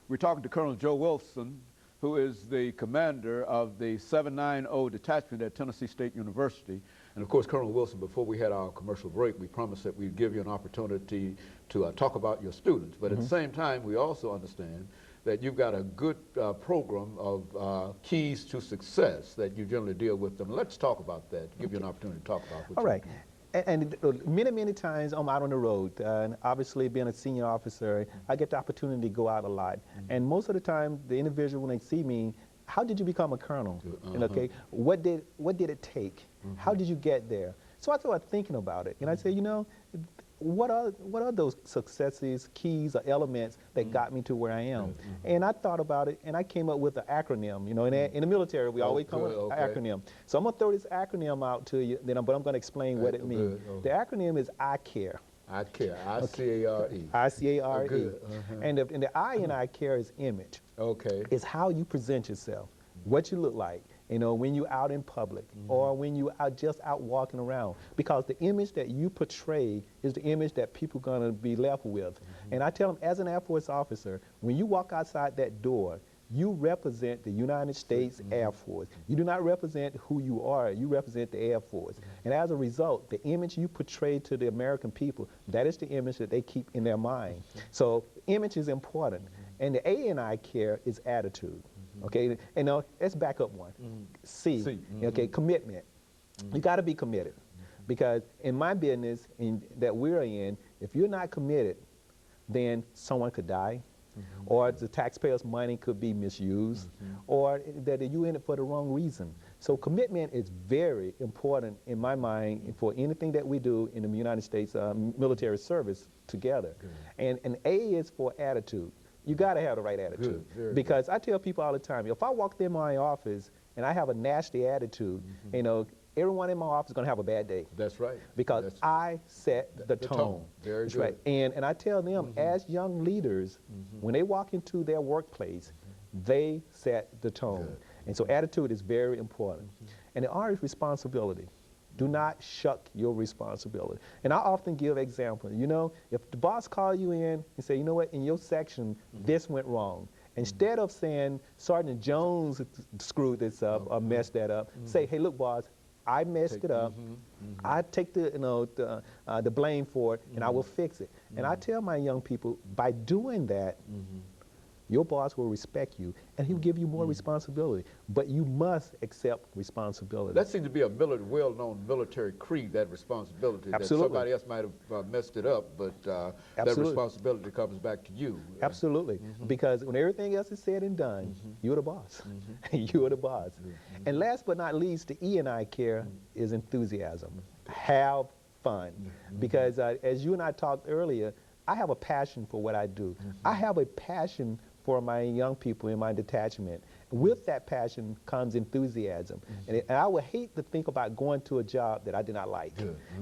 We're talking to Colonel JWilson, who is the commander of the 790 Detachment at Tennessee State University. And of course, Colonel Wilson, before we had our commercial break, we promised that we'd give you an opportunity to talk about your students. But at the same time, we also understand that you've got a good program of keys to success that you generally deal with them. Let's talk about that, give you an opportunity to talk about what All right. And many times I'm out on the road, and obviously being a senior officer, I get the opportunity to go out a lot. And most of the time, the individual, when they see me, how did you become a colonel? And okay, what did it take? How did you get there? So I started thinking about it, and I said, you know, what are those successes, keys, or elements that got me to where I am? And I thought about it, and I came up with an acronym. You know, in the military, we always come up with an acronym. So I'm gonna throw this acronym out to you, but I'm gonna explain what it means. The acronym is I care. I care. I-C-A-R-E. I-C-A-R-E. And the I in I care is image. Okay. It's how you present yourself, what you look like, you know, when you're out in public or when you are just out walking around. Because the image that you portray is the image that people are going to be left with. And I tell them, as an Air Force officer, when you walk outside that door, you represent the United States Air Force. You do not represent who you are, you represent the Air Force. And as a result, the image you portray to the American people, that is the image that they keep in their mind. So image is important. And the A in I care is attitude. Okay, and now let's back up one. C. Okay, commitment. You got to be committed. Because in my business that we're in, if you're not committed, then someone could die, or the taxpayers' money could be misused, or that you're in it for the wrong reason. So commitment is very important in my mind for anything that we do in the United States military service together. And A is for attitude. You got to have the right attitude. Because I tell people all the time, if I walk in my office and I have a nasty attitude, you know, everyone in my office is going to have a bad day. That's right. Because I set the tone. Very That's good. right. And I tell them, as young leaders, when they walk into their workplace, they set the tone. And so attitude is very important. And the R is responsibility. Do not shuck your responsibility. And I often give examples. You know, if the boss calls you in and say, you know what, in your section, this went wrong. Instead of saying, Sergeant Jones screwed this up or messed that up, say, hey, look, boss, I messed it up. I take the, you know, the blame for it, and I will fix it. And I tell my young people, by doing that, your boss will respect you, and he'll give you more responsibility. But you must accept responsibility. That seems to be a well-known military creed, that responsibility. Absolutely. That somebody else might have messed it up, but that responsibility comes back to you. Absolutely. Because when everything else is said and done, you're the boss. You're the boss. And last but not least, the E in I care is enthusiasm. Have fun. Because as you and I talked earlier, I have a passion for what I do. I have a passion for my young people in my detachment. With that passion comes enthusiasm. And I would hate to think about going to a job that I did not like.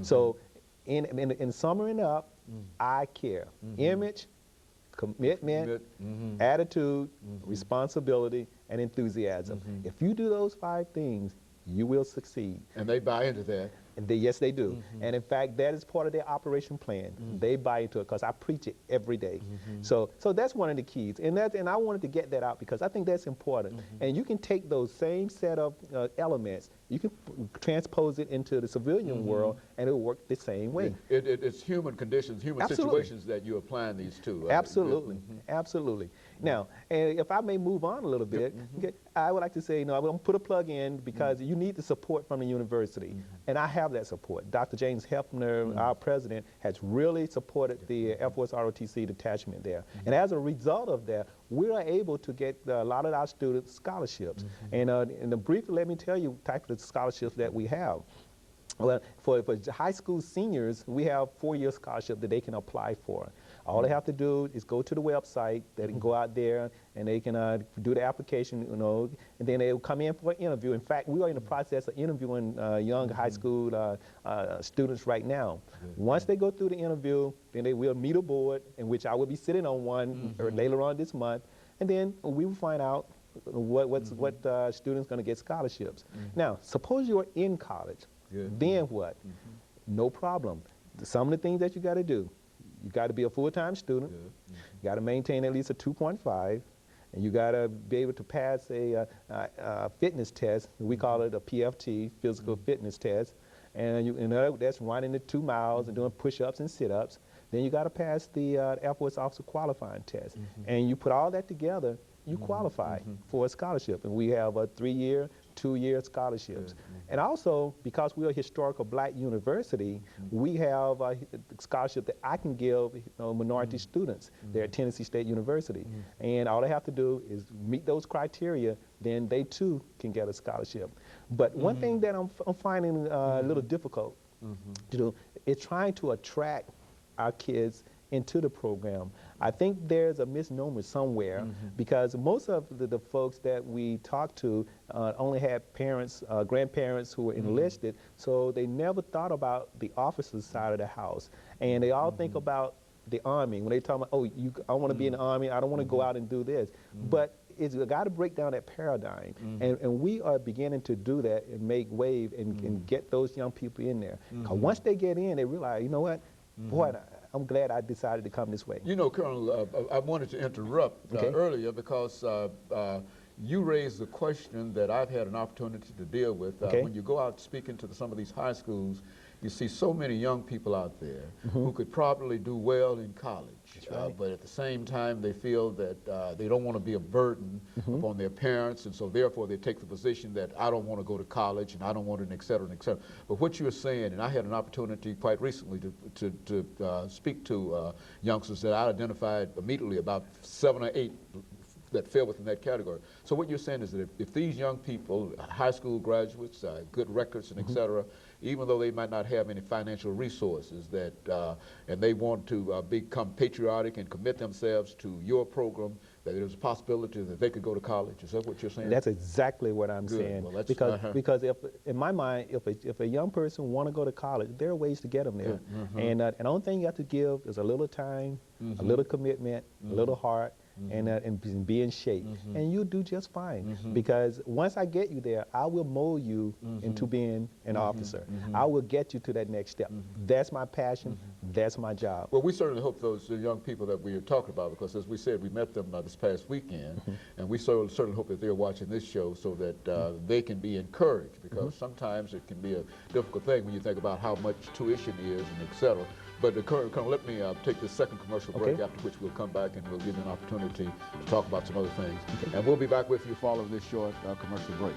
So in summing up, I care. Image, commitment, attitude, responsibility, and enthusiasm. If you do those 5 things, you will succeed. And they buy into that. And yes, they do. And in fact, that is part of their operation plan. They buy into it because I preach it every day. So that's one of the keys. And I wanted to get that out because I think that's important. And you can take those same set of elements, you can transpose it into the civilian world, and it'll work the same way. It's human conditions, human situations that you're applying these to. Absolutely. Absolutely. Now, and if I may move on a little bit, I would like to say, you know, I'm going to put a plug in because you need the support from the university. And I have that support. Dr. James Hefner, our president, has really supported the Air Force ROTC detachment there. And as a result of that, we are able to get a lot of our students scholarships. And briefly, let me tell you the type of scholarships that we have. Well, for high school seniors, we have 4-year scholarship that they can apply for. All they have to do is go to the website. They can go out there and they can do the application, you know, and then they'll come in for an interview. In fact, we are in the process of interviewing young high school students right now. Once they go through the interview, then they will meet a board, in which I will be sitting on one later on this month, and then we will find out what students going to get scholarships. Now, suppose you're in college. Then what? No problem. Some of the things that you got to do. You got to be a full-time student. You got to maintain at least a 2.5. and you got to be able to pass a fitness test. We call it a PFT, physical fitness test, and that's running the 2 miles and doing push-ups and sit-ups. Then you got to pass the Air Force Officer Qualifying Test, and you put all that together, you qualify for a scholarship. And we have a 3-year, 2-year scholarships. And also, because we're a historical black university, we have a scholarship that I can give minority students there at Tennessee State University. And all they have to do is meet those criteria, then they too can get a scholarship. But one thing that I'm finding a little difficult to do is trying to attract our kids into the program. I think there's a misnomer somewhere because most of the folks that we talk to only had parents, grandparents who were enlisted, so they never thought about the officers' side of the house. And they all think about the Army. When they talk about, oh, I want to be in the Army, I don't want to go out and do this. But it's got to break down that paradigm. And we are beginning to do that and make wave and get those young people in there. Because once they get in, they realize, you know what, boy, I'm glad I decided to come this way. You know, Colonel, I wanted to interrupt earlier because you raised the question that I've had an opportunity to deal with. When you go out speaking to some of these high schools, you see so many young people out there who could probably do well in college, but at the same time they feel that they don't want to be a burden upon their parents, and so therefore they take the position that I don't want to go to college and I don't want to, et cetera, et cetera. But what you're saying, and I had an opportunity quite recently to speak to youngsters that I identified immediately, about 7 or 8 that fell within that category. So what you're saying is that if these young people, high school graduates, good records and et cetera, even though they might not have any financial resources, that and they want to become patriotic and commit themselves to your program, that there's a possibility that they could go to college. Is that what you're saying? That's exactly what I'm saying. Well, because if, in my mind, if a young person want to go to college, there are ways to get them there. And the only thing you have to give is a little time, a little commitment, a little heart, and be in shape, and you'll do just fine. Because once I get you there, I will mold you into being an officer. I will get you to that next step. That's my passion. That's my job. Well, we certainly hope those young people that we are talking about, because as we said, we met them this past weekend, and we certainly hope that they're watching this show so that they can be encouraged, because sometimes it can be a difficult thing when you think about how much tuition is and et cetera. But Colonel, let me take this second commercial break, after which we'll come back and we'll give you an opportunity to talk about some other things. And we'll be back with you following this short commercial break.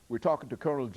We're talking to Colonel